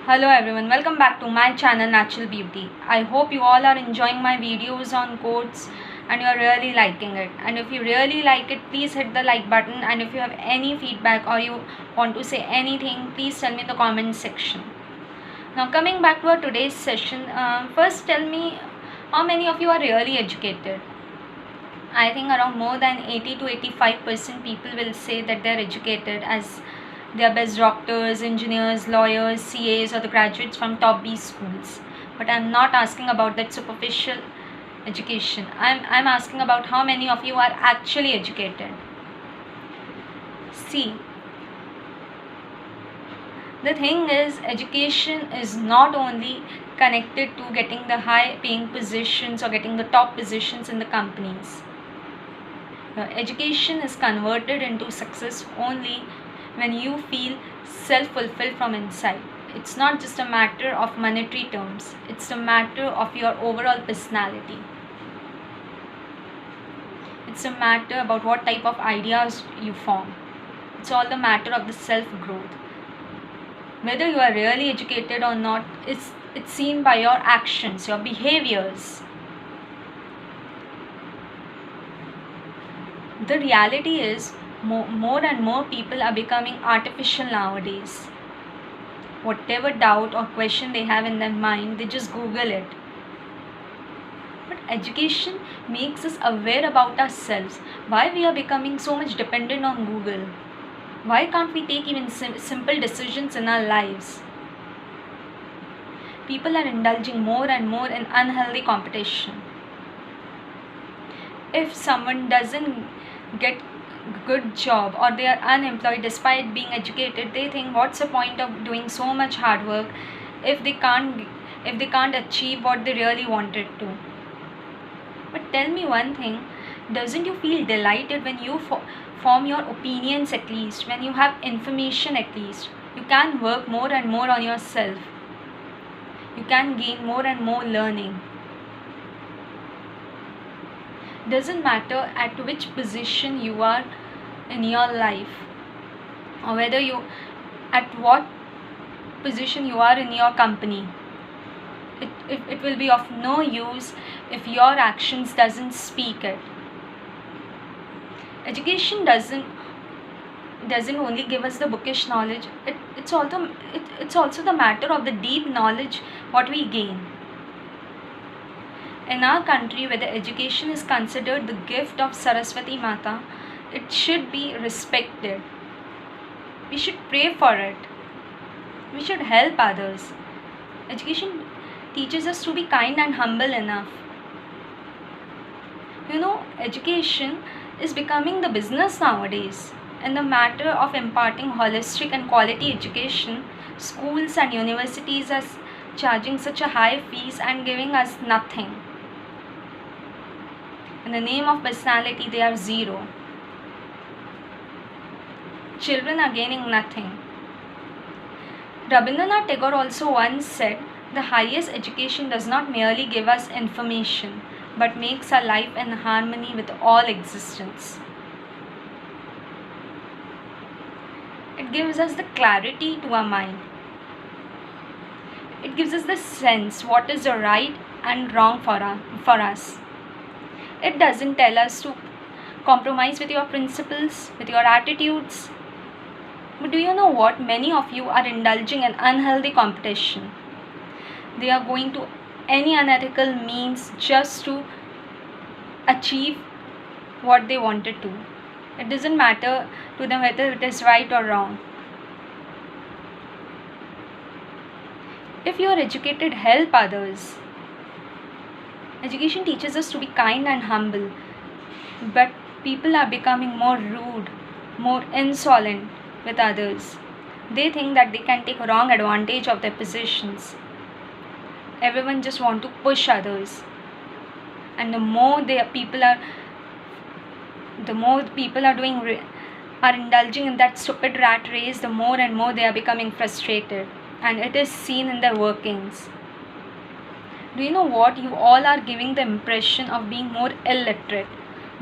Hello everyone, welcome back to my channel Natural Beauty. I hope you all are enjoying my videos on quotes and you are really liking it. And if you really like it, please hit the like button, and if you have any feedback or you want to say anything, please tell me in the comment section. Now coming back to our today's session, first tell me how many of you are really educated. I think around more than 80 to 85% people will say that they are educated, as they are best doctors, engineers, lawyers, CAs, or the graduates from top B schools. But I'm not asking about that superficial education. I'm asking about how many of you are actually educated. See, the thing is, education is not only connected to getting the high paying positions or getting the top positions in the companies. Education is converted into success only when you feel self-fulfilled from inside. It's not just a matter of monetary terms, it's a matter of your overall personality. It's a matter about what type of ideas you form. It's all the matter of the self-growth. Whether you are really educated or not, it's seen by your actions, your behaviors. The reality is, more and more people are becoming artificial nowadays. Whatever doubt or question they have in their mind, they just Google it. But education makes us aware about ourselves. Why we are becoming so much dependent on Google? Why can't we take even simple decisions in our lives? People are indulging more and more in unhealthy competition. If someone doesn't get good job or they are unemployed despite being educated, they think, what's the point of doing so much hard work if they can't achieve what they really wanted to. But tell me one thing, doesn't you feel delighted when you form your opinions, at least when you have information? At least you can work more and more on yourself, you can gain more and more learning. Doesn't matter at which position you are in your life, or whether you at what position you are in your company. It will be of no use if your actions doesn't speak it. Education doesn't only give us the bookish knowledge, it's also the matter of the deep knowledge what we gain. In our country, where the education is considered the gift of Saraswati Mata, it should be respected. We should pray for it. We should help others. Education teaches us to be kind and humble enough. Education is becoming the business nowadays. In the matter of imparting holistic and quality education, schools and universities are charging such a high fees and giving us nothing. In the name of personality, they are zero. Children are gaining nothing. Rabindranath Tagore also once said, the highest education does not merely give us information, but makes our life in harmony with all existence. It gives us the clarity to our mind. It gives us the sense what is the right and wrong for us. It doesn't tell us to compromise with your principles, with your attitudes. But do you know what? Many of you are indulging in unhealthy competition. They are going to any unethical means just to achieve what they wanted to. It doesn't matter to them whether it is right or wrong. If you are educated, help others. Education teaches us to be kind and humble, but people are becoming more rude, more insolent with others. They think that they can take wrong advantage of their positions. Everyone just want to push others, and the more people are indulging in that stupid rat race, the more and more they are becoming frustrated, and it is seen in their workings. Do you know what? You all are giving the impression of being more illiterate.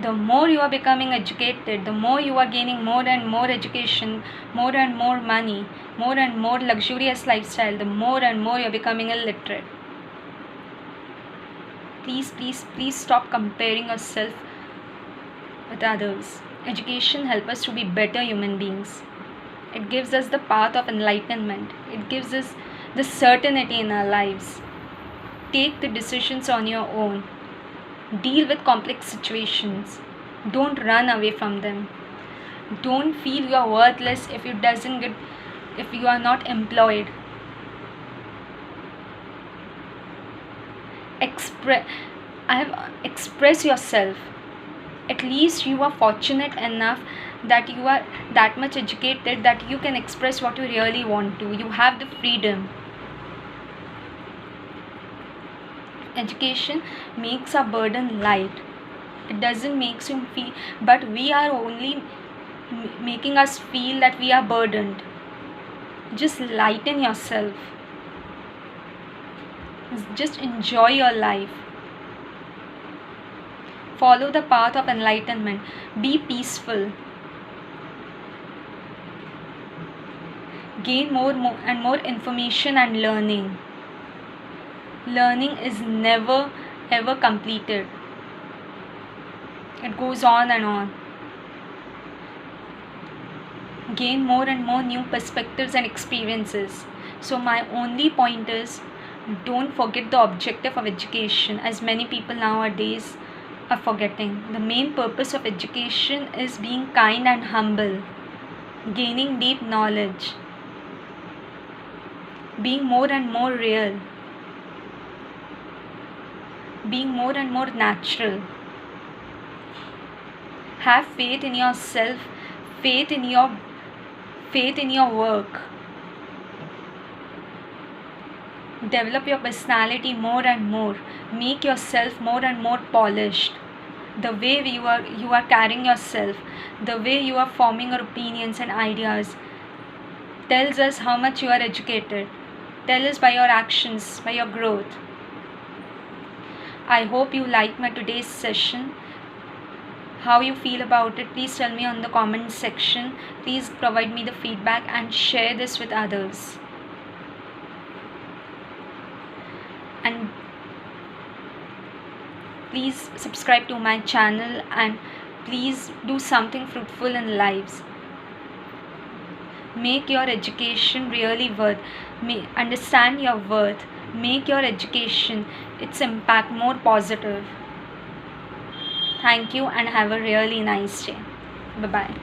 The more you are becoming educated, the more you are gaining more and more education, more and more money, more and more luxurious lifestyle, the more and more you are becoming illiterate. Please, please, please stop comparing yourself with others. Education helps us to be better human beings. It gives us the path of enlightenment. It gives us the certainty in our lives. Take the decisions on your own. Deal with complex situations. Don't run away from them. Don't feel you are worthless if you are not employed. Express yourself. At least you are fortunate enough that you are that much educated that you can express what you really want to. You have the freedom. Education makes our burden light. It doesn't make you feel, but we are only making us feel that we are burdened. Just lighten yourself. Just enjoy your life. Follow the path of enlightenment. Be peaceful. Gain more and more information and learning. Learning is never ever completed. It goes on and on. Gain more and more new perspectives and experiences. So my only point is, don't forget the objective of education, as many people nowadays are forgetting. The main purpose of education is being kind and humble, gaining deep knowledge, being more and more real, being more and more natural. Have faith in yourself, faith in your work. Develop your personality more and more. Make yourself more and more polished. The way you are carrying yourself, the way you are forming your opinions and ideas tells us how much you are educated. Tell us by your actions, by your growth. I hope you liked my today's session. How you feel about it, please tell me on the comment section. Please provide me the feedback and share this with others. And please subscribe to my channel, and please do something fruitful in lives. Make your education really worth. Understand your worth. Make your education, its impact more positive. Thank you and have a really nice day. Bye-bye.